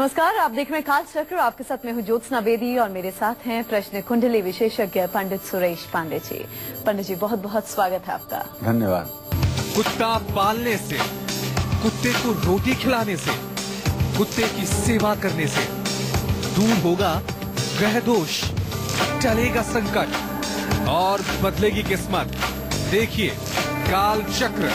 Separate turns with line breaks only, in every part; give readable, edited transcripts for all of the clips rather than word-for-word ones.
नमस्कार, आप देख रहे हैं काल चक्र। आपके साथ मैं हूं ज्योत्सना बेदी और मेरे साथ हैं प्रश्न कुंडली विशेषज्ञ पंडित सुरेश पांडे जी। पंडित जी, बहुत बहुत स्वागत है आपका।
धन्यवाद।
कुत्ता पालने से, कुत्ते को रोटी खिलाने से, कुत्ते की सेवा करने से दूर होगा ग्रह दोष, टलेगा संकट और बदलेगी किस्मत। देखिए काल चक्र।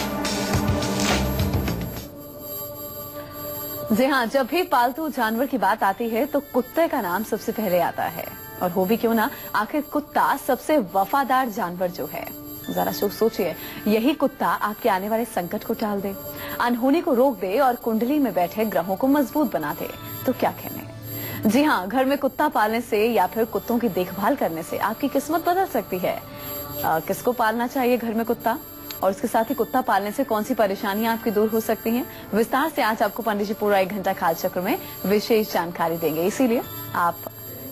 जी हाँ, जब भी पालतू जानवर की बात आती है तो कुत्ते का नाम सबसे पहले आता है। और हो भी क्यों ना, आखिर कुत्ता सबसे वफादार जानवर जो है। जरा सोचिए, यही कुत्ता आपके आने वाले संकट को टाल दे, अनहोनी को रोक दे और कुंडली में बैठे ग्रहों को मजबूत बना दे, तो क्या कहने। जी हाँ, घर में कुत्ता पालने से या फिर कुत्तों की देखभाल करने से आपकी किस्मत बदल सकती है। किसको पालना चाहिए घर में कुत्ता, और इसके साथ ही कुत्ता पालने से कौन सी परेशानियां आपकी दूर हो सकती हैं, विस्तार से आज आपको पंडित जी पूरा 1 घंटा काल चक्र में विशेष जानकारी देंगे। इसीलिए आप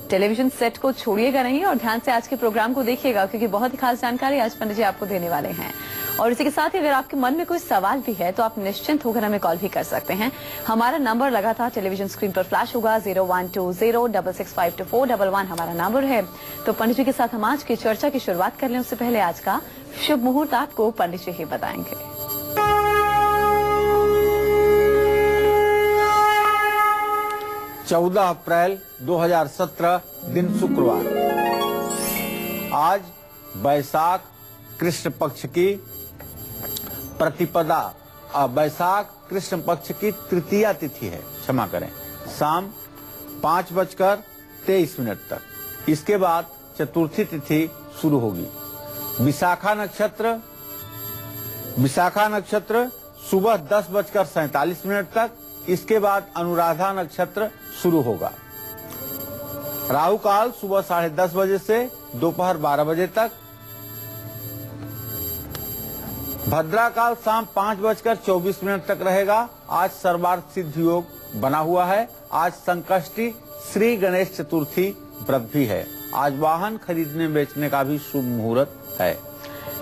टेलीविजन सेट को छोड़िएगा नहीं और ध्यान से आज के प्रोग्राम को देखिएगा, क्योंकि बहुत ही खास जानकारी आज पंडित जी आपको देने वाले हैं। और इसी के साथ ही अगर आपके मन में कोई सवाल भी है तो आप निश्चिंत होकर हमें कॉल भी कर सकते हैं। हमारा नंबर लगातार टेलीविजन स्क्रीन पर फ्लैश होगा, 0120665241 हमारा नंबर है। तो पंडित जी के साथ हम आज की चर्चा की शुरुआत कर लें, उससे पहले आज का शुभ मुहूर्त आपको पंडित जी ही बताएंगे।
14 अप्रैल 2017 दिन शुक्रवार। आज वैशाख कृष्ण पक्ष की प्रतिपदा, वैशाख कृष्ण पक्ष की तृतीया तिथि है, क्षमा करें, शाम 5:23 तक। इसके बाद चतुर्थी तिथि शुरू होगी। विशाखा नक्षत्र सुबह 10:47 तक। इसके बाद अनुराधा नक्षत्र शुरू होगा। राहु काल सुबह 10:30 बजे से दोपहर 12 बजे तक। भद्रा काल शाम 5:24 तक रहेगा। आज सर्वार्थ सिद्ध योग बना हुआ है। आज संकष्टी श्री गणेश चतुर्थी व्रत भी है। आज वाहन खरीदने बेचने का भी शुभ मुहूर्त है।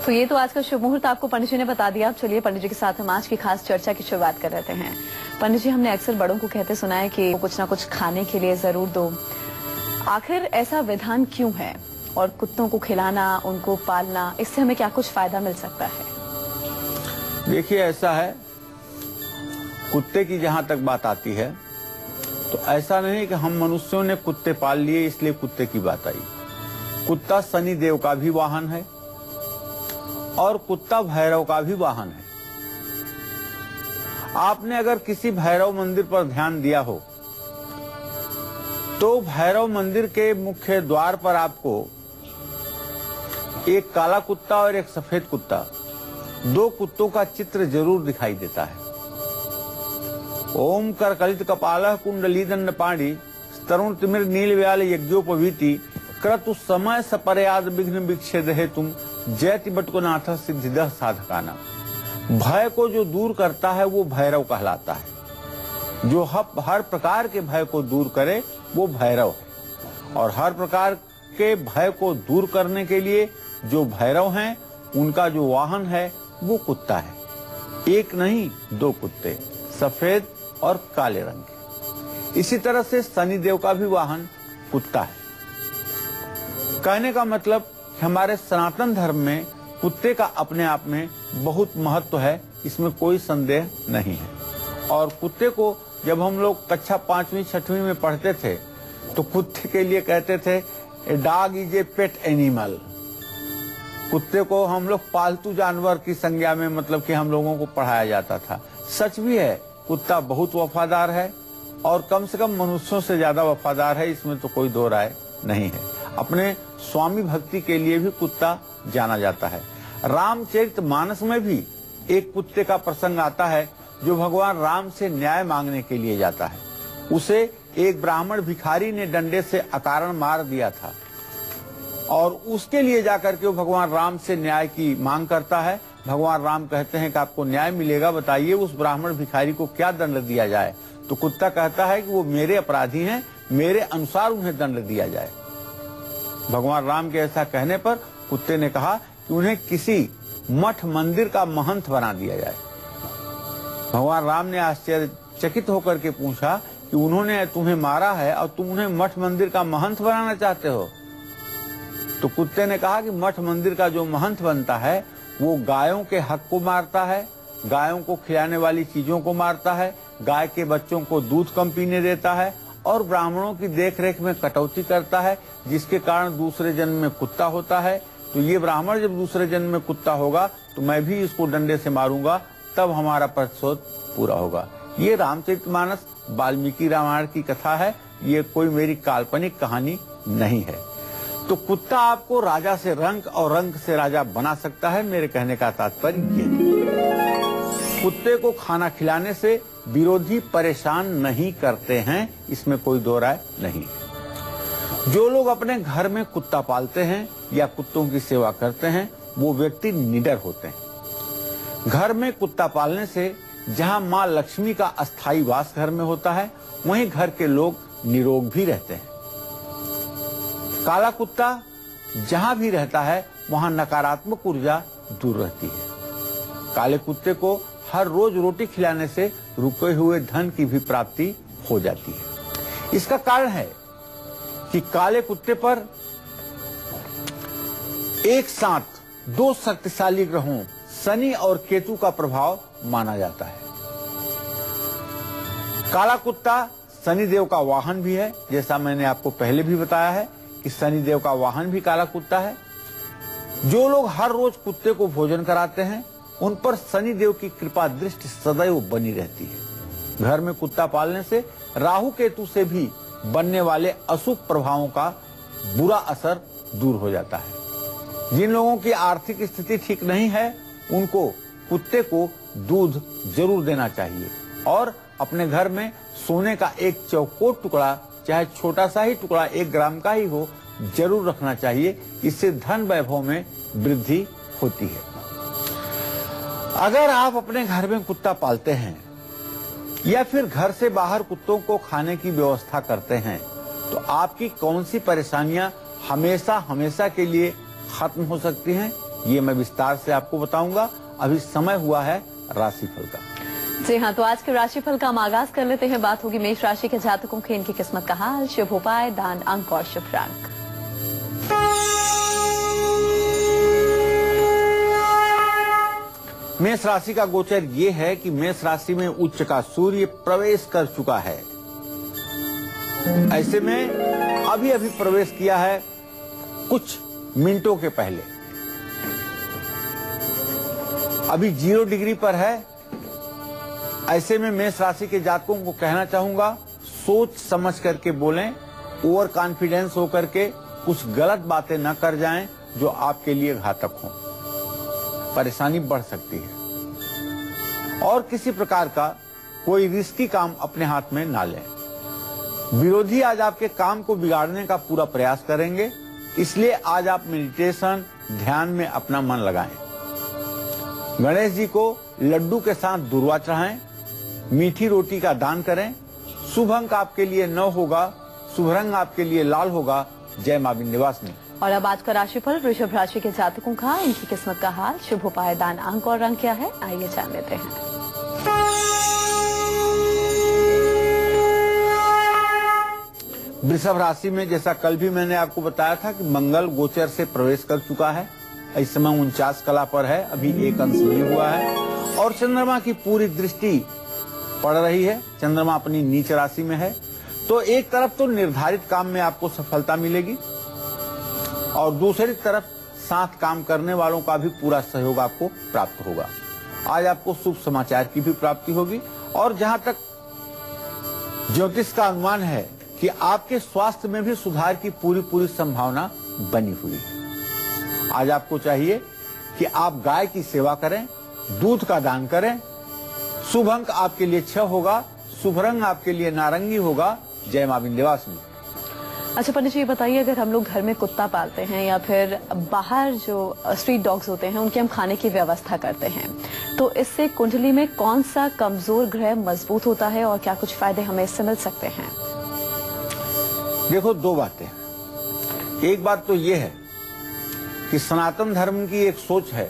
तो ये तो आज का शुभ मुहूर्त आपको पंडित जी ने बता दिया। अब चलिए पंडित जी के साथ हम आज की खास चर्चा की शुरुआत कर लेते हैं। पंडित जी, हमने अक्सर बड़ों को कहते सुना है कि कुछ ना कुछ खाने के लिए जरूर दो। आखिर ऐसा विधान क्यों है, और कुत्तों को खिलाना, उनको पालना, इससे हमें क्या कुछ फायदा मिल सकता है?
देखिए, ऐसा है, कुत्ते की जहां तक बात आती है तो ऐसा नहीं कि हम मनुष्यों ने कुत्ते पाल लिए इसलिए कुत्ते की बात आई। कुत्ता शनि देव का भी वाहन है और कुत्ता भैरव का भी वाहन है। आपने अगर किसी भैरव मंदिर पर ध्यान दिया हो तो भैरव मंदिर के मुख्य द्वार पर आपको एक काला कुत्ता और एक सफेद कुत्ता, 2 कुत्तों का चित्र जरूर दिखाई देता है। ओम करकलित कपालः कुंडली दंड पाणी तरुण तिमिर नील व्याल यज्ञोपवीति क्रतु समय सपर्याद विघ्न विक्षेद हेतुम जयति बटकोनाथ सिद्धिदः साधकाना। भय को जो दूर करता है वो भैरव कहलाता है। जो हर प्रकार के भय को दूर करे वो भैरव है। और हर प्रकार के भय को दूर करने के लिए जो भैरव हैं उनका जो वाहन है वो कुत्ता है। एक नहीं, 2 कुत्ते, सफेद और काले रंग के। इसी तरह से शनि देव का भी वाहन कुत्ता है। कहने का मतलब हमारे सनातन धर्म में कुत्ते का अपने आप में बहुत महत्व है, इसमें कोई संदेह नहीं है। और कुत्ते को जब हम लोग कक्षा 5वीं 6वीं में पढ़ते थे तो कुत्ते के लिए कहते थे a dog is a pet animal. कुत्ते को हम लोग पालतू जानवर की संज्ञा में मतलब कि हम लोगों को पढ़ाया जाता था। सच भी है, कुत्ता बहुत वफादार है और कम से कम मनुष्यों से ज्यादा वफादार है, इसमें तो कोई दो राय नहीं है। अपने स्वामी भक्ति के लिए भी कुत्ता जाना जाता है। रामचरितमानस में भी एक कुत्ते का प्रसंग आता है जो भगवान राम से न्याय मांगने के लिए जाता है। उसे एक ब्राह्मण भिखारी ने डंडे से अकारण मार दिया था और उसके लिए जाकर के वो भगवान राम से न्याय की मांग करता है। भगवान राम कहते हैं कि आपको न्याय मिलेगा, बताइए उस ब्राह्मण भिखारी को क्या दंड दिया जाए। तो कुत्ता कहता है कि वो मेरे अपराधी हैं, मेरे अनुसार उन्हें दंड दिया जाए। भगवान राम के ऐसा कहने पर कुत्ते ने कहा कि उन्हें किसी मठ मंदिर का महंत बना दिया जाए। भगवान राम ने आश्चर्यचकित होकर के पूछा कि उन्होंने तुम्हें मारा है और तुम उन्हें मठ मंदिर का महंत बनाना चाहते हो। तो कुत्ते ने कहा कि मठ मंदिर का जो महंत बनता है वो गायों के हक को मारता है, गायों को खिलाने वाली चीजों को मारता है, गाय के बच्चों को दूध कम पीने देता है और ब्राह्मणों की देखरेख में कटौती करता है, जिसके कारण दूसरे जन्म में कुत्ता होता है। तो ये ब्राह्मण जब दूसरे जन्म में कुत्ता होगा तो मैं भी इसको डंडे से मारूंगा, तब हमारा प्रतिशोध पूरा होगा। ये रामचरितमानस वाल्मीकि रामायण की कथा है, ये कोई मेरी काल्पनिक कहानी नहीं है। तो कुत्ता आपको राजा से रंक और रंक से राजा बना सकता है। मेरे कहने का तात्पर्य ये है, कुत्ते को खाना खिलाने से विरोधी परेशान नहीं करते हैं, इसमें कोई दो राय नहीं है। जो लोग अपने घर में कुत्ता पालते हैं या कुत्तों की सेवा करते हैं वो व्यक्ति निडर होते हैं। घर में कुत्ता पालने से जहां मां लक्ष्मी का अस्थायी वास घर में होता है, वहीं घर के लोग निरोग भी रहते हैं। काला कुत्ता जहां भी रहता है वहां नकारात्मक ऊर्जा दूर रहती है। काले कुत्ते को हर रोज रोटी खिलाने से रुके हुए धन की भी प्राप्ति हो जाती है। इसका कारण है कि काले कुत्ते पर एक साथ दो शक्तिशाली ग्रहों शनि और केतु का प्रभाव माना जाता है। काला कुत्ता शनिदेव का वाहन भी है, जैसा मैंने आपको पहले भी बताया है कि शनिदेव का वाहन भी काला कुत्ता है। जो लोग हर रोज कुत्ते को भोजन कराते हैं उन पर शनिदेव की कृपा दृष्टि सदैव बनी रहती है। घर में कुत्ता पालने से राहु केतु से भी बनने वाले अशुभ प्रभावों का बुरा असर दूर हो जाता है। जिन लोगों की आर्थिक स्थिति ठीक नहीं है उनको कुत्ते को दूध जरूर देना चाहिए और अपने घर में सोने का एक चौकोर टुकड़ा, चाहे छोटा सा ही टुकड़ा 1 ग्राम का ही हो, जरूर रखना चाहिए। इससे धन वैभव में वृद्धि होती है। अगर आप अपने घर में कुत्ता पालते हैं या फिर घर से बाहर कुत्तों को खाने की व्यवस्था करते हैं तो आपकी कौन सी परेशानियां हमेशा हमेशा के लिए खत्म हो सकती हैं, ये मैं विस्तार से आपको बताऊंगा। अभी समय हुआ है राशिफल का।
जी हाँ, तो आज के राशिफल का हम आगाज कर लेते हैं। बात होगी मेष राशि के जातकों की, इनकी किस्मत का हाल, शुभ उपाय, दान, अंक और शुभ रंग।
मेष राशि का गोचर ये है कि मेष राशि में उच्च का सूर्य प्रवेश कर चुका है। ऐसे में अभी अभी प्रवेश किया है कुछ मिनटों के पहले, अभी 0 डिग्री पर है। ऐसे में मेष राशि के जातकों को कहना चाहूंगा, सोच समझ करके बोलें, ओवर कॉन्फिडेंस होकर के कुछ गलत बातें न कर जाएं जो आपके लिए घातक हों। परेशानी बढ़ सकती है और किसी प्रकार का कोई रिस्की काम अपने हाथ में ना लें। विरोधी आज आपके काम को बिगाड़ने का पूरा प्रयास करेंगे, इसलिए आज आप मेडिटेशन, ध्यान में अपना मन लगाएं। गणेश जी को लड्डू के साथ दूर्वा चढ़ाएं, मीठी रोटी का दान करें। शुभ अंक आपके लिए 9 होगा, शुभ रंग आपके लिए लाल होगा। जय मां विंध्यवासिनी।
और अब आज का राशिफल वृषभ राशि के जातकों का, इनकी किस्मत का हाल, शुभ उपाय, दान, अंक और रंग क्या है, आइए जान लेते हैं।
वृषभ राशि में जैसा कल भी मैंने आपको बताया था कि मंगल गोचर से प्रवेश कर चुका है। इस समय 49 कला पर है, अभी 1 अंश नहीं हुआ है और चंद्रमा की पूरी दृष्टि पड़ रही है। चंद्रमा अपनी नीच राशि में है, तो एक तरफ तो निर्धारित काम में आपको सफलता मिलेगी और दूसरी तरफ साथ काम करने वालों का भी पूरा सहयोग आपको प्राप्त होगा। आज आपको शुभ समाचार की भी प्राप्ति होगी और जहां तक ज्योतिष का अनुमान है कि आपके स्वास्थ्य में भी सुधार की पूरी संभावना बनी हुई है। आज आपको चाहिए कि आप गाय की सेवा करें, दूध का दान करें। शुभ अंक आपके लिए 6 होगा, शुभ रंग आपके लिए नारंगी होगा। जय मां विंध्यवासिनी।
अच्छा पंडित जी, ये बताइए, अगर हम लोग घर में कुत्ता पालते हैं या फिर बाहर जो स्ट्रीट डॉग्स होते हैं उनके हम खाने की व्यवस्था करते हैं, तो इससे कुंडली में कौन सा कमजोर ग्रह मजबूत होता है और क्या कुछ फायदे हमें इससे मिल सकते हैं?
देखो, 2 बातें। एक बात तो ये है कि सनातन धर्म की एक सोच है,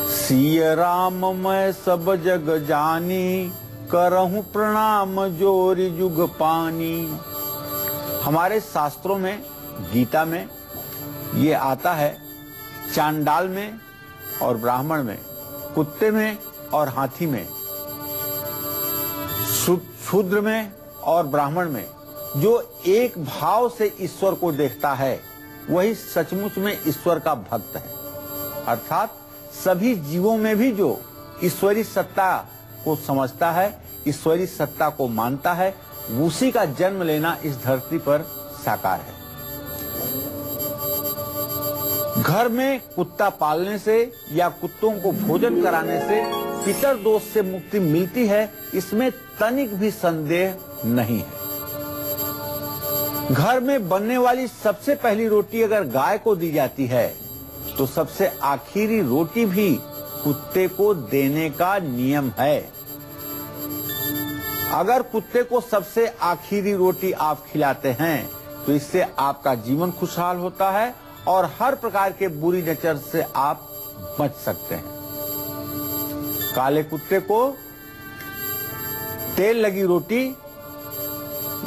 सिय राम मैं सब जग जानी, करहूं प्रणाम जोरी जुग पानी। हमारे शास्त्रों में, गीता में ये आता है, चांडाल में और ब्राह्मण में, कुत्ते में और हाथी में, शूद्र में और ब्राह्मण में जो एक भाव से ईश्वर को देखता है वही सचमुच में ईश्वर का भक्त है। अर्थात सभी जीवों में भी जो ईश्वरी सत्ता को समझता है, ईश्वरी सत्ता को मानता है, उसी का जन्म लेना इस धरती पर साकार है। घर में कुत्ता पालने से या कुत्तों को भोजन कराने से पितर दोष से मुक्ति मिलती है, इसमें तनिक भी संदेह नहीं है। घर में बनने वाली सबसे पहली रोटी अगर गाय को दी जाती है तो सबसे आखिरी रोटी भी कुत्ते को देने का नियम है। अगर कुत्ते को सबसे आखिरी रोटी आप खिलाते हैं तो इससे आपका जीवन खुशहाल होता है और हर प्रकार के बुरी नजर से आप बच सकते हैं। काले कुत्ते को तेल लगी रोटी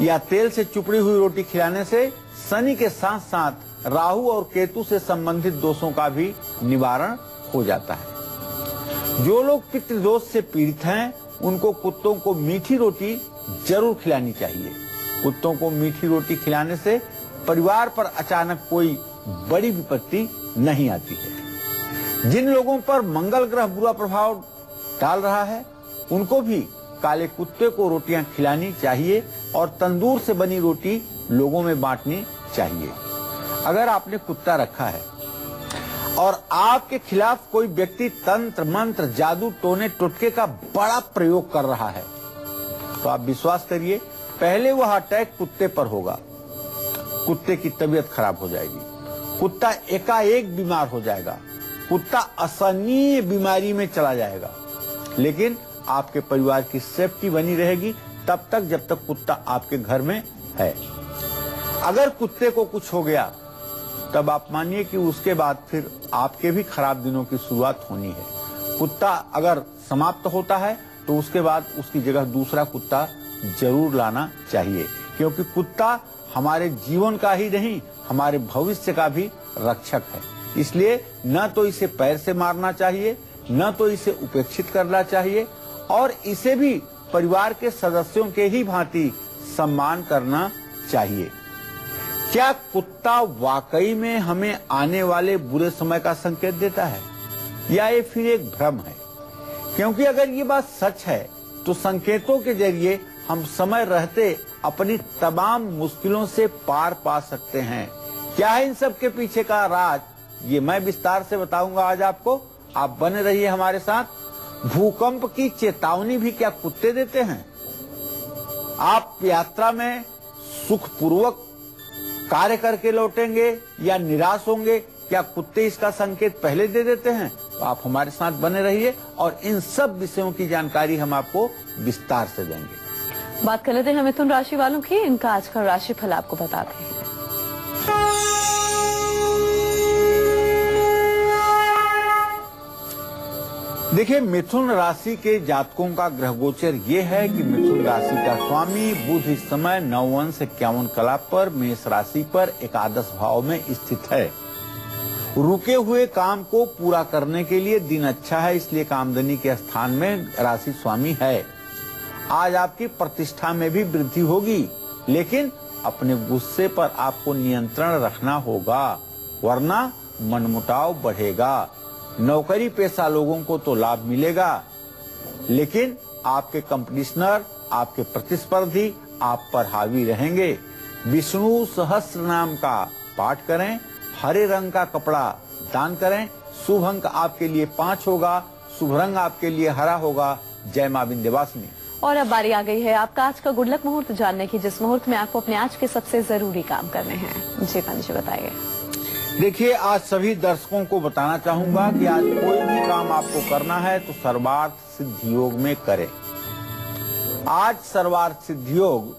या तेल से चुपड़ी हुई रोटी खिलाने से शनि के साथ साथ राहु और केतु से संबंधित दोषों का भी निवारण हो जाता है। जो लोग पितृदोष से पीड़ित हैं उनको कुत्तों को मीठी रोटी जरूर खिलानी चाहिए। कुत्तों को मीठी रोटी खिलाने से परिवार पर अचानक कोई बड़ी विपत्ति नहीं आती है। जिन लोगों पर मंगल ग्रह बुरा प्रभाव डाल रहा है उनको भी काले कुत्ते को रोटियां खिलानी चाहिए और तंदूर से बनी रोटी लोगों में बांटनी चाहिए। अगर आपने कुत्ता रखा है और आपके खिलाफ कोई व्यक्ति तंत्र मंत्र जादू टोने टोटके का बड़ा प्रयोग कर रहा है तो आप विश्वास करिए पहले वह अटैक कुत्ते पर होगा। कुत्ते की तबीयत खराब हो जाएगी, कुत्ता एकाएक बीमार हो जाएगा, कुत्ता असहनीय बीमारी में चला जाएगा। लेकिन आपके परिवार की सेफ्टी बनी रहेगी तब तक जब तक कुत्ता आपके घर में है। अगर कुत्ते को कुछ हो गया तब आप मानिए कि उसके बाद फिर आपके भी खराब दिनों की शुरुआत होनी है। कुत्ता अगर समाप्त होता है तो उसके बाद उसकी जगह दूसरा कुत्ता जरूर लाना चाहिए, क्योंकि कुत्ता हमारे जीवन का ही नहीं हमारे भविष्य का भी रक्षक है। इसलिए न तो इसे पैर से मारना चाहिए, न तो इसे उपेक्षित करना चाहिए और इसे भी परिवार के सदस्यों के ही भांति सम्मान करना चाहिए। क्या कुत्ता वाकई में हमें आने वाले बुरे समय का संकेत देता है या ये फिर एक भ्रम है? क्योंकि अगर ये बात सच है तो संकेतों के जरिए हम समय रहते अपनी तमाम मुश्किलों से पार पा सकते हैं। क्या है इन सब के पीछे का राज, ये मैं विस्तार से बताऊंगा आज आपको। आप बने रहिए हमारे साथ। भूकंप की चेतावनी भी क्या कुत्ते देते हैं? आप यात्रा में सुखपूर्वक कार्य करके लौटेंगे या निराश होंगे, क्या कुत्ते इसका संकेत पहले दे देते हैं? तो आप हमारे साथ बने रहिए और इन सब विषयों की जानकारी हम आपको विस्तार से देंगे।
बात कर लेते हैं मिथुन राशि वालों की। इनका आज का राशिफल आपको बताते हैं।
देखिए, मिथुन राशि के जातकों का ग्रह गोचर ये है कि मिथुन राशि का स्वामी बुध इस समय 9 अंश 51 कला पर मेष राशि पर एकादश भाव में स्थित है। रुके हुए काम को पूरा करने के लिए दिन अच्छा है, इसलिए कामधनी के स्थान में राशि स्वामी है। आज आपकी प्रतिष्ठा में भी वृद्धि होगी, लेकिन अपने गुस्से पर आपको नियंत्रण रखना होगा, वरना मनमुटाव बढ़ेगा। नौकरी पेशा लोगों को तो लाभ मिलेगा, लेकिन आपके कंपटीशनर, आपके प्रतिस्पर्धी आप पर हावी रहेंगे। विष्णु सहस्त्र नाम का पाठ करें, हरे रंग का कपड़ा दान करें। शुभ अंक आपके लिए 5 होगा, शुभ रंग आपके लिए हरा होगा। जय मां विंध्यवासिनी।
और अब बारी आ गई है आपका आज का गुड लक मुहूर्त जानने की, जिस मुहूर्त में आपको अपने आज के सबसे जरूरी काम करने हैं। जी पांडे जी बताइए।
देखिए, आज सभी दर्शकों को बताना चाहूंगा कि आज कोई भी काम आपको करना है तो सर्वार्थ सिद्धि योग में करें। आज सर्वार्थ सिद्धि योग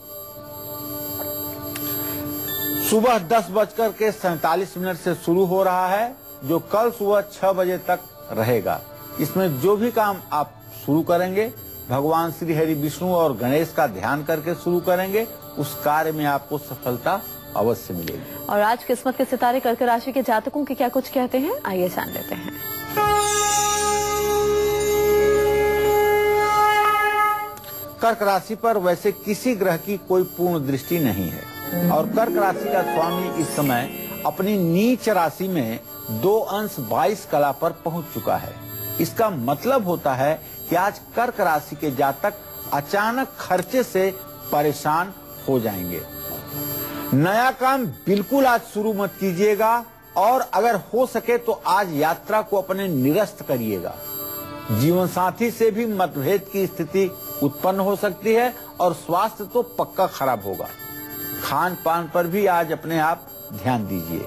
सुबह 10:47 से शुरू हो रहा है, जो कल सुबह 6 बजे तक रहेगा। इसमें जो भी काम आप शुरू करेंगे भगवान श्री हरि विष्णु और गणेश का ध्यान करके शुरू करेंगे, उस कार्य में आपको सफलता अवश्य मिलेगी।
और आज किस्मत के सितारे कर्क राशि के जातकों के क्या कुछ कहते हैं, आइए जान लेते हैं।
कर्क राशि पर वैसे किसी ग्रह की कोई पूर्ण दृष्टि नहीं है और कर्क राशि का स्वामी इस समय अपनी नीच राशि में 2 अंश 22 कला पर पहुंच चुका है। इसका मतलब होता है कि आज कर्क राशि के जातक अचानक खर्चे से परेशान हो जाएंगे। नया काम बिल्कुल आज शुरू मत कीजिएगा और अगर हो सके तो आज यात्रा को अपने निरस्त करिएगा। जीवन साथी से भी मतभेद की स्थिति उत्पन्न हो सकती है और स्वास्थ्य तो पक्का खराब होगा। खान पान पर भी आज अपने आप ध्यान दीजिए।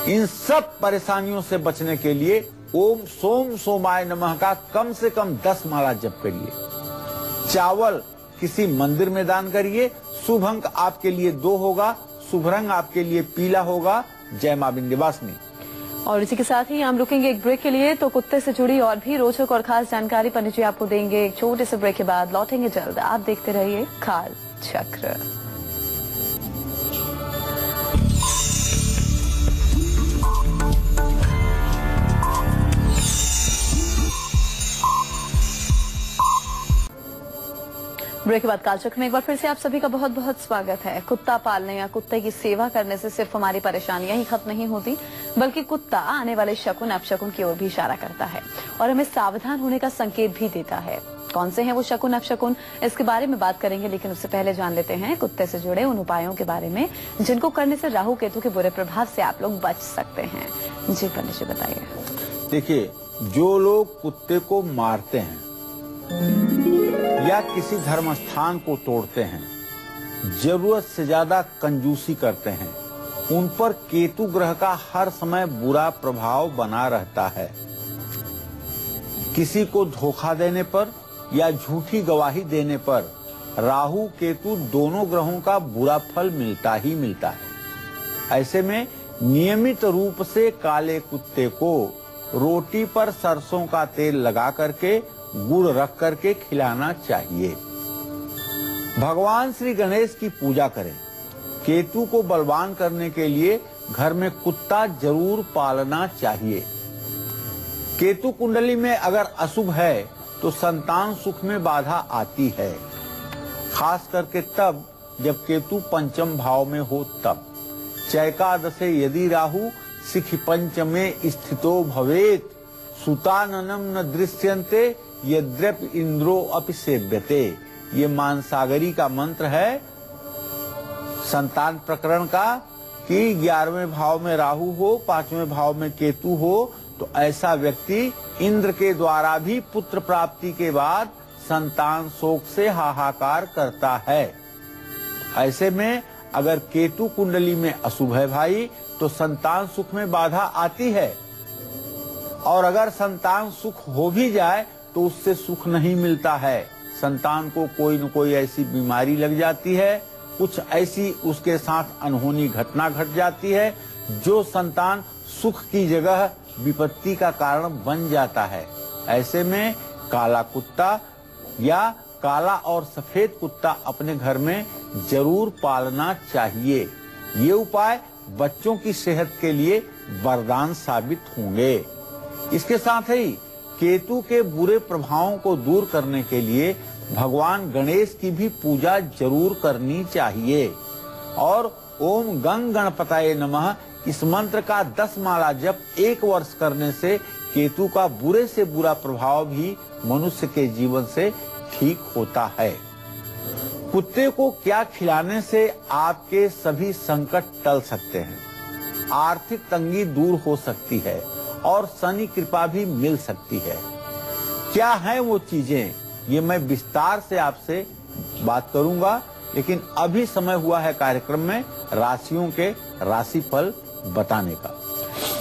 इन सब परेशानियों से बचने के लिए ओम सोम सोमाय नमः का कम से कम 10 माला जप करिए। चावल किसी मंदिर में दान करिए। शुभ अंक आपके लिए 2 होगा, शुभ रंग आपके लिए पीला होगा। जय मां विंध्यवासिनी।
और इसी के साथ ही हम रुकेंगे एक ब्रेक के लिए, तो कुत्ते से जुड़ी और भी रोचक और खास जानकारी पंडित जी आपको देंगे। एक छोटे से ब्रेक के बाद लौटेंगे जल्द। आप देखते रहिए काल चक्र। ब्रेक के बाद कालचक्र में एक बार फिर से आप सभी का बहुत बहुत स्वागत है। कुत्ता पालने या कुत्ते की सेवा करने से सिर्फ हमारी परेशानियां ही खत्म नहीं होती, बल्कि कुत्ता आने वाले शकुन अपशकुन की ओर भी इशारा करता है और हमें सावधान होने का संकेत भी देता है। कौन से हैं वो शकुन अपशकुन, इसके बारे में बात करेंगे, लेकिन उससे पहले जान लेते हैं कुत्ते से जुड़े उन उपायों के बारे में जिनको करने से राहु केतु के बुरे प्रभाव से आप लोग बच सकते हैं। जी पंडित जी बताइए।
देखिए, जो लोग कुत्ते को मारते हैं या किसी धर्म स्थान को तोड़ते हैं, जरूरत से ज्यादा कंजूसी करते हैं, उन पर केतु ग्रह का हर समय बुरा प्रभाव बना रहता है। किसी को धोखा देने पर या झूठी गवाही देने पर राहु केतु दोनों ग्रहों का बुरा फल मिलता ही मिलता है। ऐसे में नियमित रूप से काले कुत्ते को रोटी पर सरसों का तेल लगा करके गुड़ रख करके खिलाना चाहिए। भगवान श्री गणेश की पूजा करें। केतु को बलवान करने के लिए घर में कुत्ता जरूर पालना चाहिए। केतु कुंडली में अगर अशुभ है तो संतान सुख में बाधा आती है, खास करके तब जब केतु पंचम भाव में हो तब। चैकादशे यदि राहु सिखि पंचमे स्थितो भवेत सुताननम न दृश्यन्ते यद्यप इंद्रो अपि सेव्यते। ये मानसागरी का मंत्र है संतान प्रकरण का कि 11वें भाव में राहु हो, 5वें भाव में केतु हो तो ऐसा व्यक्ति इंद्र के द्वारा भी पुत्र प्राप्ति के बाद संतान शोक से हाहाकार करता है। ऐसे में अगर केतु कुंडली में अशुभ है भाई तो संतान सुख में बाधा आती है, और अगर संतान सुख हो भी जाए तो उससे सुख नहीं मिलता है। संतान को कोई न कोई ऐसी बीमारी लग जाती है, कुछ ऐसी उसके साथ अनहोनी घटना घट जाती है जो संतान सुख की जगह विपत्ति का कारण बन जाता है। ऐसे में काला कुत्ता या काला और सफेद कुत्ता अपने घर में जरूर पालना चाहिए। ये उपाय बच्चों की सेहत के लिए वरदान साबित होंगे। इसके साथ ही केतु के बुरे प्रभावों को दूर करने के लिए भगवान गणेश की भी पूजा जरूर करनी चाहिए और ओम गंग गणपताये नमः इस मंत्र का 10 माला जप 1 वर्ष करने से केतु का बुरे से बुरा प्रभाव भी मनुष्य के जीवन से ठीक होता है। कुत्ते को क्या खिलाने से आपके सभी संकट टल सकते हैं, आर्थिक तंगी दूर हो सकती है और शनि कृपा भी मिल सकती है। क्या है वो चीजें, ये मैं विस्तार से आपसे बात करूंगा, लेकिन अभी समय हुआ है कार्यक्रम में राशियों के राशिफल बताने का।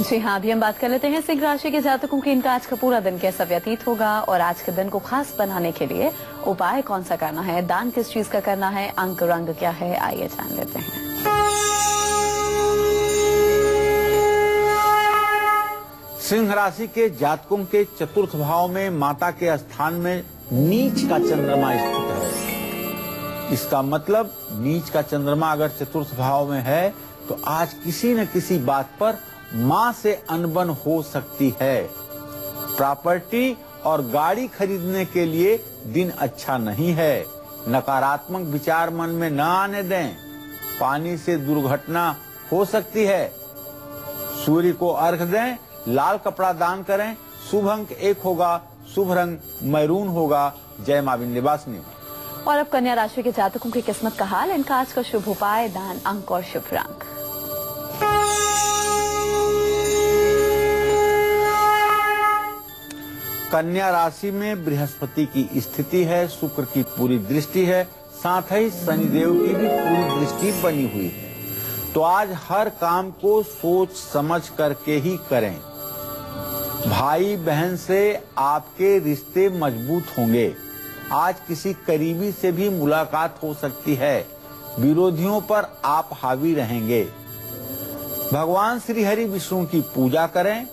जी हाँ, अभी हम बात कर लेते हैं सिंह राशि के जातकों की इनका आज का पूरा दिन कैसा व्यतीत होगा और आज के दिन को खास बनाने के लिए उपाय कौन सा करना है, दान किस चीज का करना है, अंक रंग क्या है, आइए जान लेते हैं।
सिंह राशि के जातकों के चतुर्थ भाव में माता के स्थान में नीच का चंद्रमा स्थित है। इसका मतलब नीच का चंद्रमा अगर चतुर्थ भाव में है तो आज किसी न किसी बात पर मां से अनबन हो सकती है। प्रॉपर्टी और गाड़ी खरीदने के लिए दिन अच्छा नहीं है। नकारात्मक विचार मन में न आने दें। पानी से दुर्घटना हो सकती है। सूर्य को अर्घ दें, लाल कपड़ा दान करें। शुभ अंक 1 होगा, शुभ रंग मैरून होगा। जय मां विंध्यवासिनी।
और अब कन्या राशि के जातकों की किस्मत का हाल। इनका आज का शुभ उपाय, दान, अंक और शुभ रंग।
कन्या राशि में बृहस्पति की स्थिति है, शुक्र की पूरी दृष्टि है, साथ ही शनिदेव की भी पूरी दृष्टि बनी हुई है। तो आज हर काम को सोच समझ करके ही करें। भाई बहन से आपके रिश्ते मजबूत होंगे। आज किसी करीबी से भी मुलाकात हो सकती है। विरोधियों पर आप हावी रहेंगे। भगवान श्री हरि विष्णु की पूजा करें।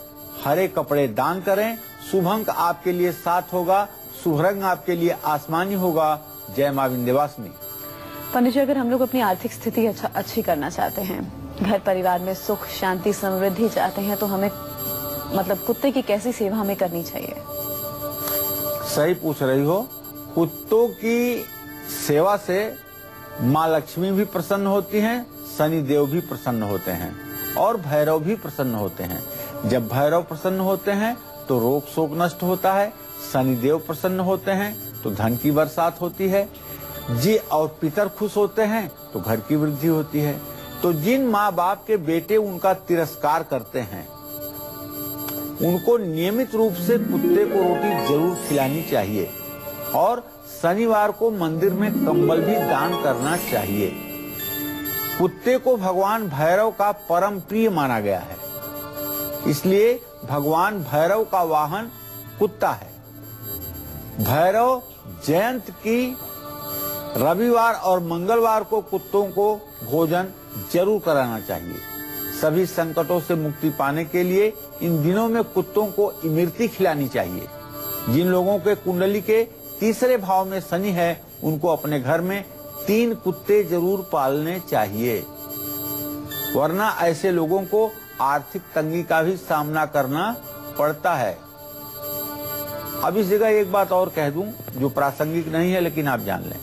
हरे कपड़े दान करें। शुभ अंक आपके लिए 7 होगा, शुभ रंग आपके लिए आसमानी होगा। जय मां विंध्यवासिनी।
पंडित जी, अगर हम लोग अपनी आर्थिक स्थिति अच्छी करना चाहते हैं, घर परिवार में सुख शांति समृद्धि चाहते हैं, तो हमें मतलब कुत्ते की कैसी सेवा हमें करनी चाहिए?
सही पूछ रही हो। कुत्तों की सेवा से माँ लक्ष्मी भी प्रसन्न होती हैं, शनि देव भी प्रसन्न होते हैं और भैरव भी प्रसन्न होते हैं। जब भैरव प्रसन्न होते हैं तो रोग शोक नष्ट होता है। शनि देव प्रसन्न होते हैं तो धन की बरसात होती है जी, और पितर खुश होते हैं तो घर की वृद्धि होती है। तो जिन माँ बाप के बेटे उनका तिरस्कार करते हैं, उनको नियमित रूप से कुत्ते को रोटी जरूर खिलानी चाहिए और शनिवार को मंदिर में कंबल भी दान करना चाहिए। कुत्ते को भगवान भैरव का परम प्रिय माना गया है, इसलिए भगवान भैरव का वाहन कुत्ता है। भैरव जयंती की रविवार और मंगलवार को कुत्तों को भोजन जरूर कराना चाहिए। सभी संकटों से मुक्ति पाने के लिए इन दिनों में कुत्तों को इमरती खिलानी चाहिए। जिन लोगों के कुंडली के तीसरे भाव में शनि है, उनको अपने घर में 3 कुत्ते जरूर पालने चाहिए, वरना ऐसे लोगों को आर्थिक तंगी का भी सामना करना पड़ता है। अब इस जगह एक बात और कह दूं जो प्रासंगिक नहीं है, लेकिन आप जान लें।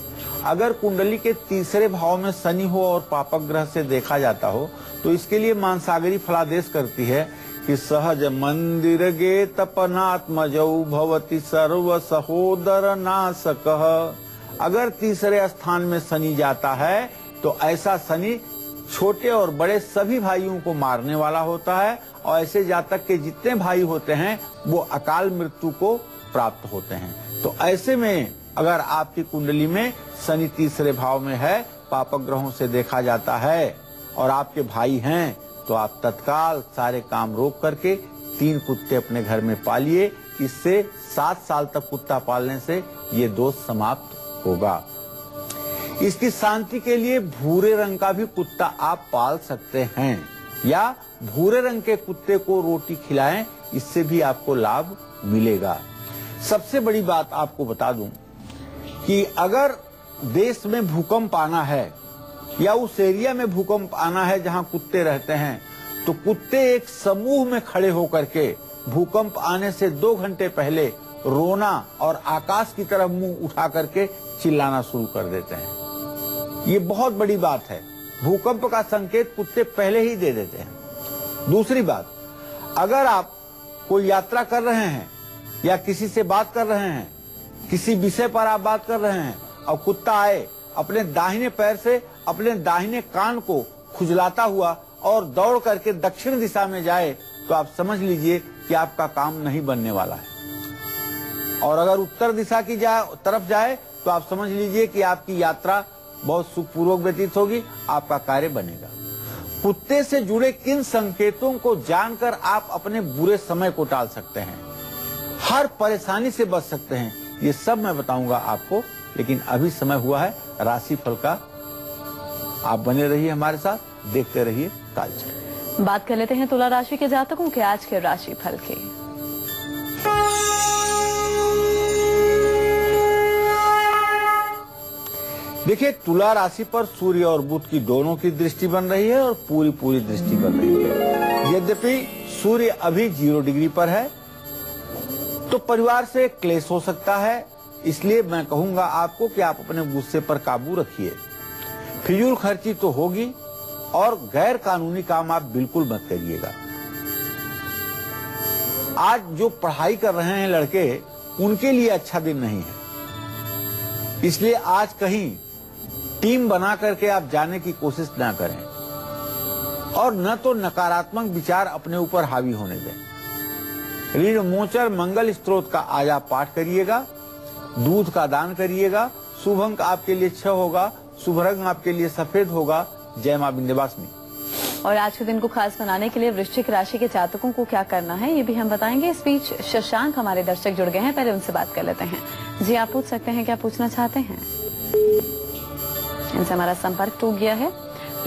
अगर कुंडली के तीसरे भाव में शनि हो और पापक ग्रह से देखा जाता हो, तो इसके लिए मानसागरी फलादेश करती है कि सहज मंदिर गे तपनात्मजौ भवति सर्व सहोदर नाशकः। अगर तीसरे स्थान में शनि जाता है तो ऐसा शनि छोटे और बड़े सभी भाइयों को मारने वाला होता है और ऐसे जातक के जितने भाई होते हैं वो अकाल मृत्यु को प्राप्त होते हैं। तो ऐसे में अगर आपकी कुंडली में शनि तीसरे भाव में है, पापक ग्रहों से देखा जाता है और आपके भाई हैं, तो आप तत्काल सारे काम रोक करके 3 कुत्ते अपने घर में पालिए। इससे 7 साल तक कुत्ता पालने से ये दोष समाप्त होगा। इसकी शांति के लिए भूरे रंग का भी कुत्ता आप पाल सकते हैं या भूरे रंग के कुत्ते को रोटी खिलाएं, इससे भी आपको लाभ मिलेगा। सबसे बड़ी बात आपको बता दूं कि अगर देश में भूकंप आना है या उस एरिया में भूकंप आना है जहां कुत्ते रहते हैं, तो कुत्ते एक समूह में खड़े होकर के भूकंप आने से 2 घंटे पहले रोना और आकाश की तरफ मुंह उठा करके चिल्लाना शुरू कर देते हैं। ये बहुत बड़ी बात है। भूकंप का संकेत कुत्ते पहले ही दे देते हैं। दूसरी बात, अगर आप कोई यात्रा कर रहे हैं या किसी से बात कर रहे हैं, किसी विषय पर आप बात कर रहे हैं और कुत्ता आए, अपने दाहिने पैर से अपने दाहिने कान को खुजलाता हुआ और दौड़ करके दक्षिण दिशा में जाए, तो आप समझ लीजिए कि आपका काम नहीं बनने वाला है। और अगर उत्तर दिशा की तरफ जाए तो आप समझ लीजिए कि आपकी यात्रा बहुत सुखपूर्वक व्यतीत होगी, आपका कार्य बनेगा। कुत्ते से जुड़े किन संकेतों को जानकर आप अपने बुरे समय को टाल सकते हैं, हर परेशानी से बच सकते हैं, ये सब मैं बताऊंगा आपको। लेकिन अभी समय हुआ है राशिफल का। आप बने रहिए हमारे साथ, देखते रहिए कालचक्र।
बात कर लेते हैं तुला राशि के जातकों के आज के राशि फल की।
देखिए, तुला राशि पर सूर्य और बुध की दोनों की दृष्टि बन रही है और पूरी दृष्टि बन रही है। यद्यपि सूर्य अभी 0 डिग्री पर है तो परिवार से क्लेश हो सकता है, इसलिए मैं कहूंगा आपको कि आप अपने गुस्से पर काबू रखिए। फिजूल खर्ची तो होगी और गैर कानूनी काम आप बिल्कुल मत करिएगा। आज जो पढ़ाई कर रहे हैं लड़के, उनके लिए अच्छा दिन नहीं है, इसलिए आज कहीं टीम बना करके आप जाने की कोशिश ना करें और न तो नकारात्मक विचार अपने ऊपर हावी होने दें। ऋण मोचर मंगल स्त्रोत का आज आप पाठ करिएगा, दूध का दान करिएगा। शुभ अंक आपके लिए 6 होगा, शुभ रंग आपके लिए सफेद होगा। जय मां विंध्यवासिनी।
और आज के दिन को खास बनाने के लिए वृश्चिक राशि के जातकों को क्या करना है ये भी हम बताएंगे। इस बीच शशांक हमारे दर्शक जुड़ गए हैं, पहले उनसे बात कर लेते हैं। जी, आप पूछ सकते हैं, क्या पूछना चाहते हैं? इनसे हमारा संपर्क टूट गया है।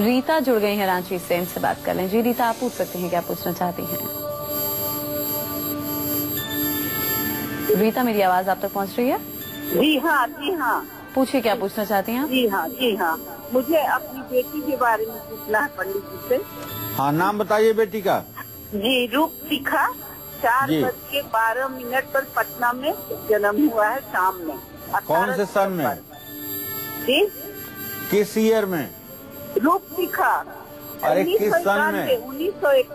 रीता जुड़ गई है रांची से, इनसे बात कर लें। जी रीता, आप पूछ सकते हैं, क्या पूछना चाहती हैं? रीता, मेरी आवाज आप तक पहुंच रही है?
जी हाँ।
पूछिए, क्या पूछना चाहती हैं?
जी हाँ, मुझे अपनी बेटी के बारे में पूछना है पंडित जी से।
हाँ, नाम बताइए बेटी का।
जी, रूपशिखा, 4:12 पर पटना में जन्म हुआ है शाम में।
कौन से सन में?
जी,
किस ईयर में?
रूपशिखा।
अरे किस सन में?
1901।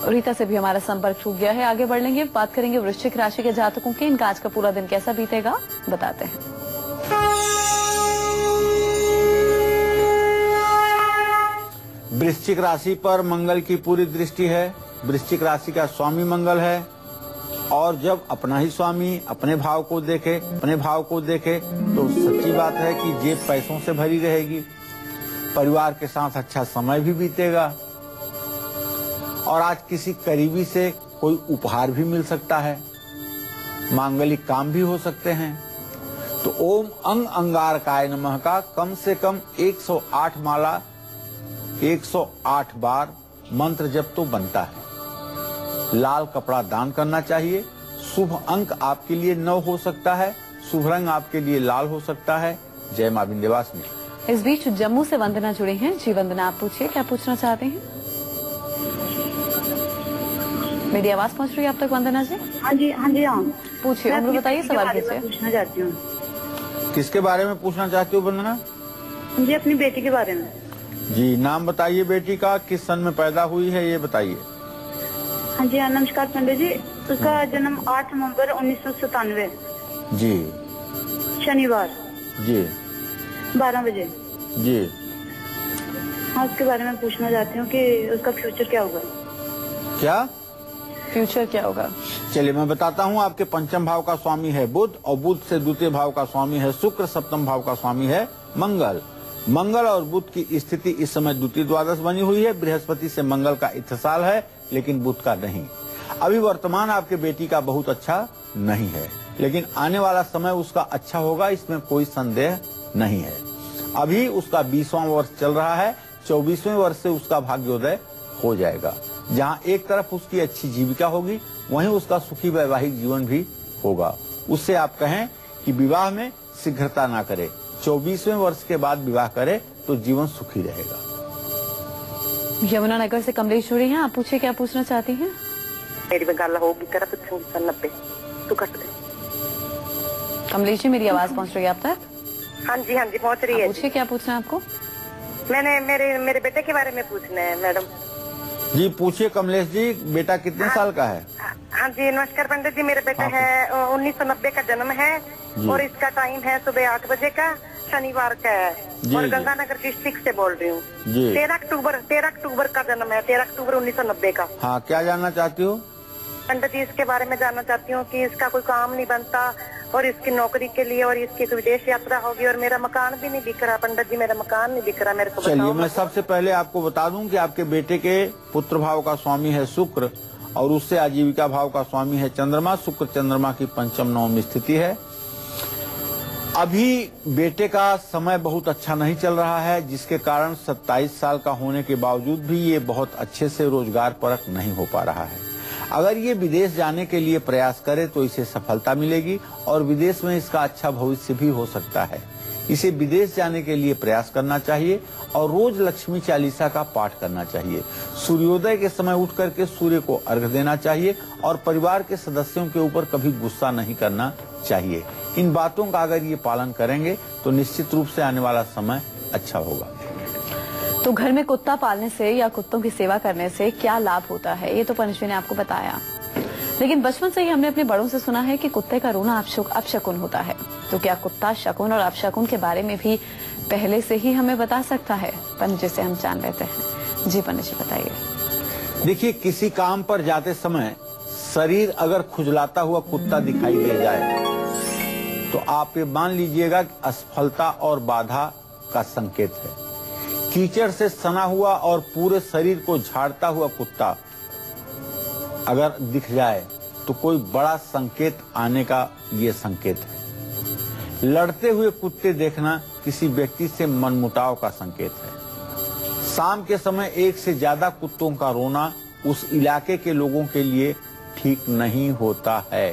रीता से भी हमारा संपर्क छूट गया है। आगे बढ़ लेंगे, बात करेंगे वृश्चिक राशि के जातकों के। इनका आज का पूरा दिन कैसा बीतेगा बताते हैं।
वृश्चिक राशि पर मंगल की पूरी दृष्टि है। वृश्चिक राशि का स्वामी मंगल है और जब अपना ही स्वामी अपने भाव को देखे तो सच्ची बात है कि जेब पैसों से भरी रहेगी। परिवार के साथ अच्छा समय भी बीतेगा और आज किसी करीबी से कोई उपहार भी मिल सकता है। मांगलिक काम भी हो सकते हैं। तो ओम अंग अंगारकाय नमः का कम से कम 108 माला 108 बार मंत्र जप तो बनता है। लाल कपड़ा दान करना चाहिए। शुभ अंक आपके लिए 9 हो सकता है। शुभ रंग आपके लिए लाल हो सकता है। जय मां विंध्यवासिनी।
इस बीच जम्मू से वंदना जुड़ी हैं। जी वंदना, आप पूछिए, क्या पूछना चाहते हैं? मेरी आवाज पहुंच रही है आप तक वंदना जी?
हाँ जी।
पूछिए, उम्र बताइए, सवाल कीजिए।
पूछना चाहती हूँ।
किसके बारे में पूछना चाहती हो वंदना?
जी, अपनी बेटी के बारे में।
जी, नाम बताइए बेटी का, किस सन में पैदा हुई है ये बताइए।
हाँ जी, नमस्कार पंडित जी। उसका जन्म 8 नवंबर 1997।
जी
शनिवार
जी
12 बजे।
जी।
हाँ, उसके बारे में पूछना चाहती हूँ कि उसका फ्यूचर क्या होगा।
क्या
फ्यूचर क्या होगा?
चलिए मैं बताता हूँ। आपके पंचम भाव का स्वामी है बुध और बुध से द्वितीय भाव का स्वामी है शुक्र, सप्तम भाव का स्वामी है मंगल और बुध की स्थिति इस समय द्वितीय द्वादश बनी हुई है। बृहस्पति से मंगल का इत्तिसाल है लेकिन बुध का नहीं। अभी वर्तमान आपके बेटी का बहुत अच्छा नहीं है, लेकिन आने वाला समय उसका अच्छा होगा, इसमें कोई संदेह नहीं है। अभी उसका 20वां वर्ष चल रहा है। 24वें वर्ष से उसका भाग्योदय हो जाएगा। जहाँ एक तरफ उसकी अच्छी जीविका होगी, वहीं उसका सुखी वैवाहिक जीवन भी होगा। उससे आप कहें कि विवाह में शीघ्रता ना करे, 24वें वर्ष के बाद विवाह करे तो जीवन सुखी रहेगा।
यमुनानगर से कमलेश जुड़ी हैं। आप पूछिए, क्या पूछना चाहती हैं?
मेरी में गल होगी कर पूछूंगी सर 90 तू कट दे।
कमलेश जी, मेरी आवाज पहुंच रही है आप तक?
हाँ जी पहुंच रही है।
पूछिए, क्या पूछना है आपको?
मैंने मेरे बेटे के बारे में पूछना है मैडम।
जी पूछिए कमलेश जी, बेटा कितने साल का है?
हाँ जी, नमस्कार पंडित जी। मेरा बेटा है 1990 का जन्म है और इसका टाइम है सुबह 8 बजे का, शनिवार का है और गंगानगर डिस्ट्रिक्ट से बोल रही हूँ। 13 अक्टूबर का जन्म है, 13 अक्टूबर 1990 का।
हाँ, क्या जानना चाहती हो?
पंडित जी, इसके बारे में जानना चाहती हूँ कि इसका कोई काम नहीं बनता और इसकी नौकरी के लिए और इसकी विदेश यात्रा होगी और मेरा मकान भी नहीं दिख रहा। पंडित जी, मेरा मकान नहीं दिख रहा, मेरे को
चलिए मैं सबसे पहले आपको बता दूं कि आपके बेटे के पुत्र भाव का स्वामी है शुक्र और उससे आजीविका भाव का स्वामी है चंद्रमा। शुक्र चंद्रमा की पंचम नवम स्थिति है। अभी बेटे का समय बहुत अच्छा नहीं चल रहा है, जिसके कारण 27 साल का होने के बावजूद भी ये बहुत अच्छे से रोजगार परक नहीं हो पा रहा है। अगर ये विदेश जाने के लिए प्रयास करे तो इसे सफलता मिलेगी और विदेश में इसका अच्छा भविष्य भी हो सकता है। इसे विदेश जाने के लिए प्रयास करना चाहिए और रोज लक्ष्मी चालीसा का पाठ करना चाहिए। सूर्योदय के समय उठ करके सूर्य को अर्घ्य देना चाहिए और परिवार के सदस्यों के ऊपर कभी गुस्सा नहीं करना चाहिए। इन बातों का अगर ये पालन करेंगे तो निश्चित रूप से आने वाला समय अच्छा होगा।
तो घर में कुत्ता पालने से या कुत्तों की सेवा करने से क्या लाभ होता है, ये तो पनिश ने आपको बताया। लेकिन बचपन से ही हमने अपने बड़ों से सुना है कि कुत्ते का रोना अपशकुन होता है। तो क्या कुत्ता शकुन और अपशकुन के बारे में भी पहले से ही हमें बता सकता है? पंडित जी से हम जान लेते हैं। जी पंडित जी बताइए।
देखिए, किसी काम पर जाते समय शरीर अगर खुजलाता हुआ कुत्ता दिखाई दे जाए तो आप ये मान लीजिएगा कि असफलता और बाधा का संकेत है। कीचड़ से सना हुआ और पूरे शरीर को झाड़ता हुआ कुत्ता अगर दिख जाए तो कोई बड़ा संकेत आने का ये संकेत है। लड़ते हुए कुत्ते देखना किसी व्यक्ति से मनमुटाव का संकेत है। शाम के समय एक से ज्यादा कुत्तों का रोना उस इलाके के लोगों के लिए ठीक नहीं होता है।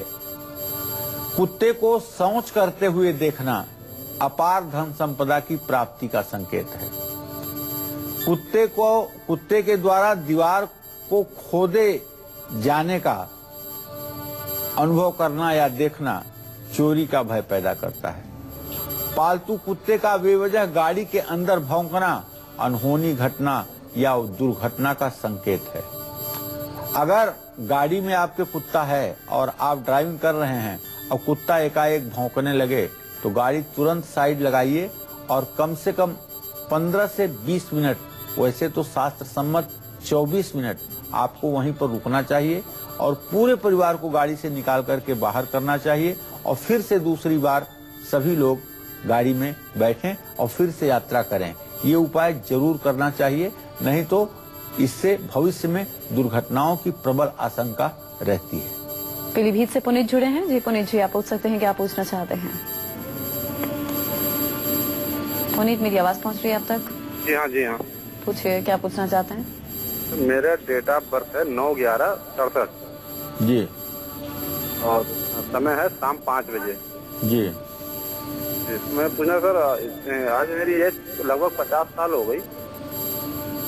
कुत्ते को शौच करते हुए देखना अपार धन संपदा की प्राप्ति का संकेत है। कुत्ते के द्वारा दीवार को खोदे जाने का अनुभव करना या देखना चोरी का भय पैदा करता है। पालतू कुत्ते का बेवजह गाड़ी के अंदर भौंकना अनहोनी घटना या दुर्घटना का संकेत है। अगर गाड़ी में आपके कुत्ता है और आप ड्राइविंग कर रहे हैं और कुत्ता एकाएक भौंकने लगे तो गाड़ी तुरंत साइड लगाइए और कम से कम 15 से 20 मिनट, वैसे तो शास्त्र सम्मत 24 मिनट आपको वहीं पर रुकना चाहिए और पूरे परिवार को गाड़ी से निकाल करके बाहर करना चाहिए और फिर से दूसरी बार सभी लोग गाड़ी में बैठें और फिर से यात्रा करें। ये उपाय जरूर करना चाहिए, नहीं तो इससे भविष्य में दुर्घटनाओं की प्रबल आशंका रहती है।
पीलीभीत से पुनीत जुड़े हैं। जी पुनीत जी, आप पूछ सकते हैं, क्या पूछना चाहते हैं? पुनीत, मेरी आवाज पहुंच रही है आप तक?
जी हाँ, जी हाँ।
पूछिए, क्या पूछना चाहते हैं?
मेरा डेट ऑफ बर्थ है 9/11/67
जी
और समय है शाम 5 बजे।
जी,
इसमें पूछना सर, आज मेरी एज लगभग 50 साल हो गई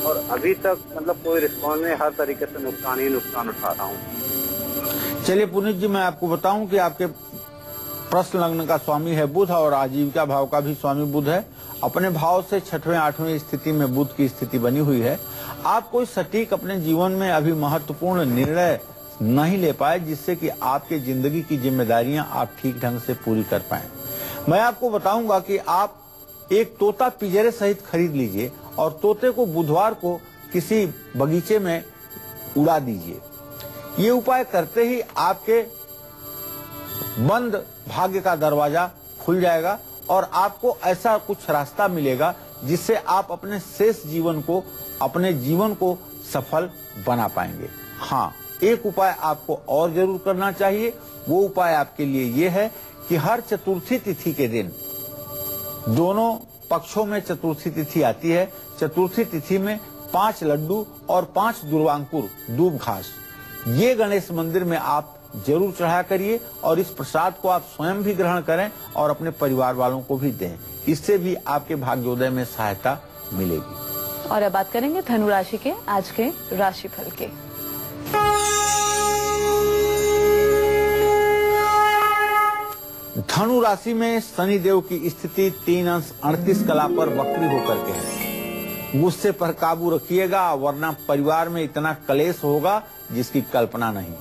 और अभी तक मतलब कोई रिस्पॉन्स नहीं, हर तरीके से नुकसान ही नुकसान उठा रहा हूँ।
चलिए पुनीत जी, मैं आपको बताऊं कि आपके प्रश्न लग्न का स्वामी है बुध और आजीविका भाव का भी स्वामी बुध है। अपने भाव से 6वें 8वें स्थिति में बुध की स्थिति बनी हुई है। आप कोई सटीक अपने जीवन में अभी महत्वपूर्ण निर्णय नहीं ले पाए जिससे कि आपके जिंदगी की जिम्मेदारियां आप ठीक ढंग से पूरी कर पाए। मैं आपको बताऊंगा कि आप एक तोता पिंजरे सहित खरीद लीजिए और तोते को बुधवार को किसी बगीचे में उड़ा दीजिए। ये उपाय करते ही आपके बंद भाग्य का दरवाजा खुल जाएगा और आपको ऐसा कुछ रास्ता मिलेगा जिससे आप अपने शेष जीवन को सफल बना पाएंगे। हाँ, एक उपाय आपको और जरूर करना चाहिए। वो उपाय आपके लिए ये है कि हर चतुर्थी तिथि के दिन, दोनों पक्षों में चतुर्थी तिथि आती है, चतुर्थी तिथि में 5 लड्डू और 5 दुर्वांकुर दूब घास ये गणेश मंदिर में आप जरूर चढ़ा करिए और इस प्रसाद को आप स्वयं भी ग्रहण करें और अपने परिवार वालों को भी दें। इससे भी आपके भाग्योदय में सहायता मिलेगी।
और अब बात करेंगे धनु राशि के आज के राशिफल के।
धनु राशि में शनि देव की स्थिति 3 अंश 38 कला पर वक्री होकर के है। गुस्से पर काबू रखिएगा वरना परिवार में इतना कलेश होगा जिसकी कल्पना नहीं।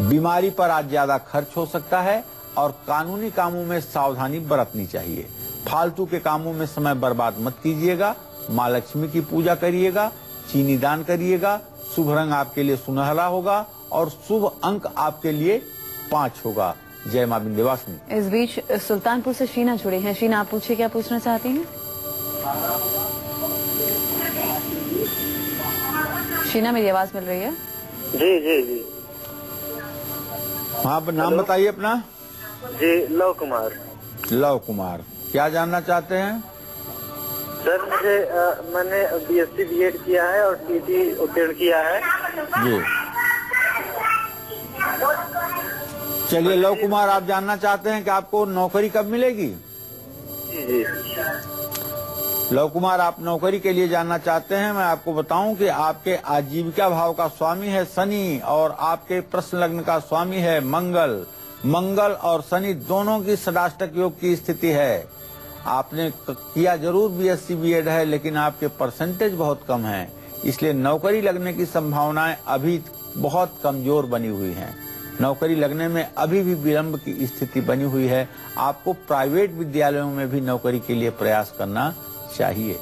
बीमारी पर आज ज्यादा खर्च हो सकता है और कानूनी कामों में सावधानी बरतनी चाहिए। फालतू के कामों में समय बर्बाद मत कीजिएगा। माँ लक्ष्मी की पूजा करिएगा, चीनी दान करिएगा। शुभ रंग आपके लिए सुनहरा होगा और शुभ अंक आपके लिए 5 होगा। जय माँ विंध्यवासिनी।
इस बीच सुल्तानपुर से शीना जुड़ी हैं। शीना, आप पूछिए, क्या पूछना चाहती हैं? शीना, मेरी आवाज मिल रही है?
जी जी जी।
हाँ, नाम बताइए अपना।
जी, लव कुमार।
लव कुमार, क्या जानना चाहते हैं?
सर मुझे मैंने BSc B.Ed किया है और TT उत्तीर्ण किया है
जी। चलिए लव कुमार, आप जानना चाहते हैं कि आपको नौकरी कब मिलेगी?
जी।
लव कुमार, आप नौकरी के लिए जानना चाहते हैं। मैं आपको बताऊं कि आपके आजीविका भाव का स्वामी है शनि और आपके प्रश्न लग्न का स्वामी है मंगल। मंगल और शनि दोनों की षडाष्टक योग की स्थिति है। आपने किया जरूर BSc B.Ed है, लेकिन आपके परसेंटेज बहुत कम है, इसलिए नौकरी लगने की संभावनाएं अभी बहुत कमजोर बनी हुई हैं। नौकरी लगने में अभी भी विलंब की स्थिति बनी हुई है। आपको प्राइवेट विद्यालयों में भी नौकरी के लिए प्रयास करना चाहिए।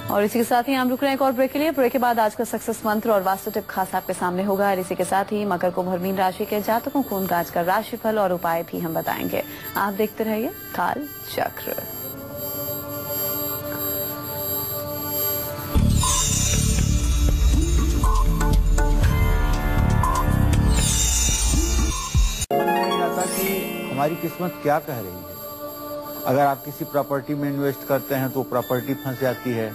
और इसी के साथ ही हम रुक रहे हैं एक और ब्रेक के लिए। ब्रेक के बाद आज का सक्सेस मंत्र और वास्तु टिप खास आपके सामने होगा। और इसी के साथ ही मकर कुंभ और मीन राशि के जातकों को उनका आज का राशिफल और उपाय भी हम बताएंगे। आप देखते रहिए काल चक्र।
कि हमारी किस्मत क्या कह रही है। अगर आप किसी प्रॉपर्टी में इन्वेस्ट करते हैं तो प्रॉपर्टी फंस जाती है,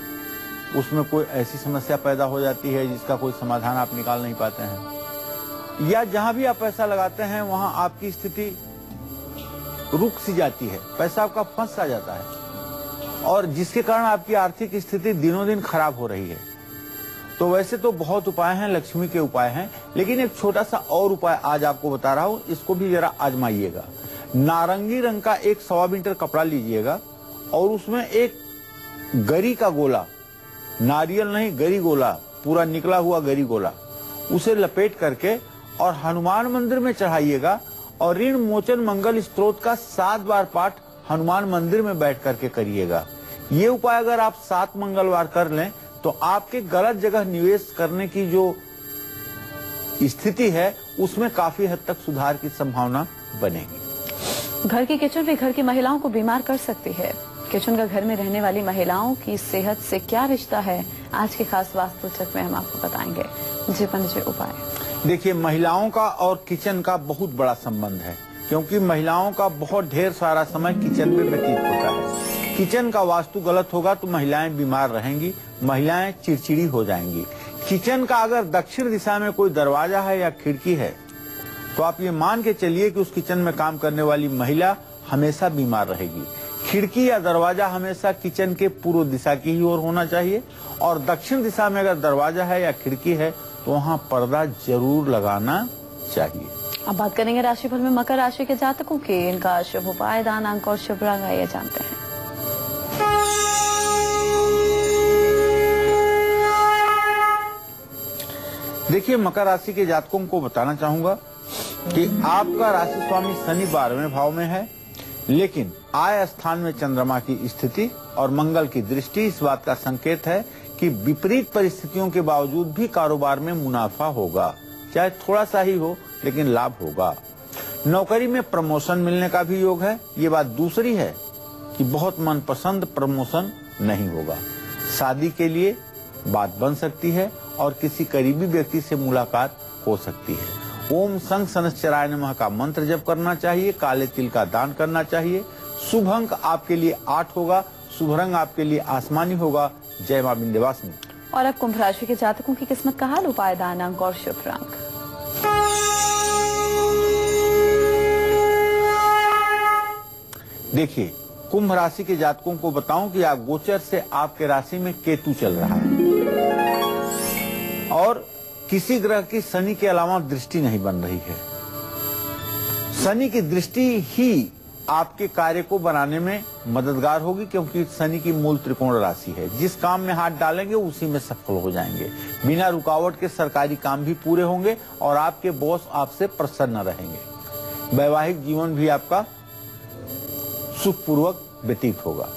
उसमें कोई ऐसी समस्या पैदा हो जाती है जिसका कोई समाधान आप निकाल नहीं पाते हैं, या जहां भी आप पैसा लगाते हैं वहां आपकी स्थिति रुक सी जाती है, पैसा आपका फंस सा जाता है और जिसके कारण आपकी आर्थिक स्थिति दिनों दिन खराब हो रही है। तो वैसे तो बहुत उपाय हैं, लक्ष्मी के उपाय हैं, लेकिन एक छोटा सा और उपाय आज आपको बता रहा हूं, इसको भी जरा आजमाइएगा। नारंगी रंग का एक 1.25 मीटर कपड़ा लीजिएगा और उसमें एक गरी का गोला, नारियल नहीं गरी गोला, पूरा निकला हुआ गरी गोला, उसे लपेट करके और हनुमान मंदिर में चढ़ाइएगा और ऋण मोचन मंगल स्तोत्र का 7 बार पाठ हनुमान मंदिर में बैठ करके करिएगा। ये उपाय अगर आप 7 मंगलवार कर लें तो आपके गलत जगह निवेश करने की जो स्थिति है उसमें काफी हद तक सुधार की संभावना बनेगी।
घर की किचन भी घर की महिलाओं को बीमार कर सकती है। किचन का घर में रहने वाली महिलाओं की सेहत से क्या रिश्ता है, आज के खास वास्तु टिप में हम आपको बताएंगे। जी पंडित जी, उपाय।
देखिए, महिलाओं का और किचन का बहुत बड़ा संबंध है, क्योंकि महिलाओं का बहुत ढेर सारा समय किचन में व्यतीत होता है। किचन का वास्तु गलत होगा तो महिलाएं बीमार रहेंगी, महिलाएं चिड़चिड़ी हो जाएंगी। किचन का अगर दक्षिण दिशा में कोई दरवाजा है या खिड़की है तो आप ये मान के चलिए कि उस किचन में काम करने वाली महिला हमेशा बीमार रहेगी। खिड़की या दरवाजा हमेशा किचन के पूर्व दिशा की ही ओर होना चाहिए और दक्षिण दिशा में अगर दरवाजा है या खिड़की है तो वहाँ पर्दा जरूर लगाना चाहिए।
अब बात करेंगे राशिफल में मकर राशि के जातकों के। इनका शुभ उपाय, दान, अंक और शुभ रंग ये जानते हैं।
देखिए, मकर राशि के जातकों को बताना चाहूंगा कि आपका राशि स्वामी शनि 12वें भाव में है, लेकिन आय स्थान में चंद्रमा की स्थिति और मंगल की दृष्टि इस बात का संकेत है कि विपरीत परिस्थितियों के बावजूद भी कारोबार में मुनाफा होगा, चाहे थोड़ा सा ही हो लेकिन लाभ होगा। नौकरी में प्रमोशन मिलने का भी योग है। ये बात दूसरी है कि बहुत मनपसंद प्रमोशन नहीं होगा। शादी के लिए बात बन सकती है और किसी करीबी व्यक्ति से मुलाकात हो सकती है। ओम संग शनश्चराय नमः का मंत्र जप करना चाहिए। काले तिल का दान करना चाहिए। शुभ अंक आपके लिए 8 होगा। शुभ रंग आपके लिए आसमानी होगा। जय मां विंध्यवासिनी।
और अब कुंभ राशि के जातकों की किस्मत का हाल, उपाय, दान, अंक और शुभ रंग।
देखिए, कुंभ राशि के जातकों को बताऊं कि आप गोचर से आपके राशि में केतु चल रहा है और किसी ग्रह की शनि के अलावा दृष्टि नहीं बन रही है। शनि की दृष्टि ही आपके कार्य को बनाने में मददगार होगी, क्योंकि शनि की मूल त्रिकोण राशि है। जिस काम में हाथ डालेंगे उसी में सफल हो जाएंगे। बिना रुकावट के सरकारी काम भी पूरे होंगे और आपके बॉस आपसे प्रसन्न रहेंगे। वैवाहिक जीवन भी आपका सुखपूर्वक व्यतीत होगा।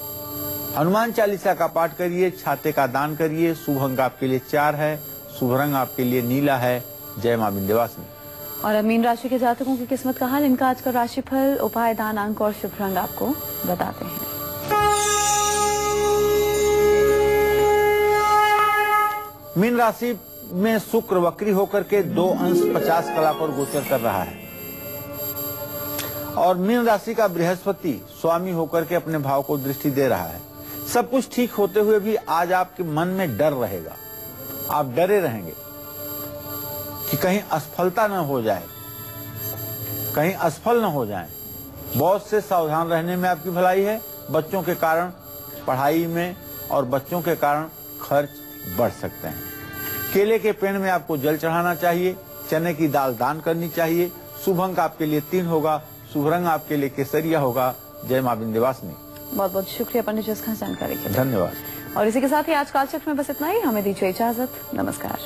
हनुमान चालीसा का पाठ करिए, छाते का दान करिए। शुभ अंक आपके लिए 4 है। शुभ रंग आपके लिए नीला है। जय मां विंध्यवासिनी।
और मीन राशि के जातकों की किस्मत का हाल, इनका आज का राशिफल, उपाय, दान, अंक और शुभ रंग आपको बताते हैं।
मीन राशि में शुक्र वक्री होकर के 2 अंश 50 कला पर गोचर कर रहा है और मीन राशि का बृहस्पति स्वामी होकर के अपने भाव को दृष्टि दे रहा है। सब कुछ ठीक होते हुए भी आज आपके मन में डर रहेगा, आप डरे रहेंगे कि कहीं असफलता न हो जाए, कहीं असफल न हो जाए। बहुत से सावधान रहने में आपकी भलाई है। बच्चों के कारण पढ़ाई में और बच्चों के कारण खर्च बढ़ सकते हैं। केले के पेड़ में आपको जल चढ़ाना चाहिए, चने की दाल दान करनी चाहिए। शुभ अंक आपके लिए 3 होगा, शुभ रंग आपके लिए केसरिया होगा। जय मां विंध्यवासिनी।
बहुत बहुत शुक्रिया पंडित जी इस खास जानकारी के लिए।
धन्यवाद।
और इसी के साथ ही आज कालचक्र में बस इतना ही। हमें दीजिए इजाजत। नमस्कार।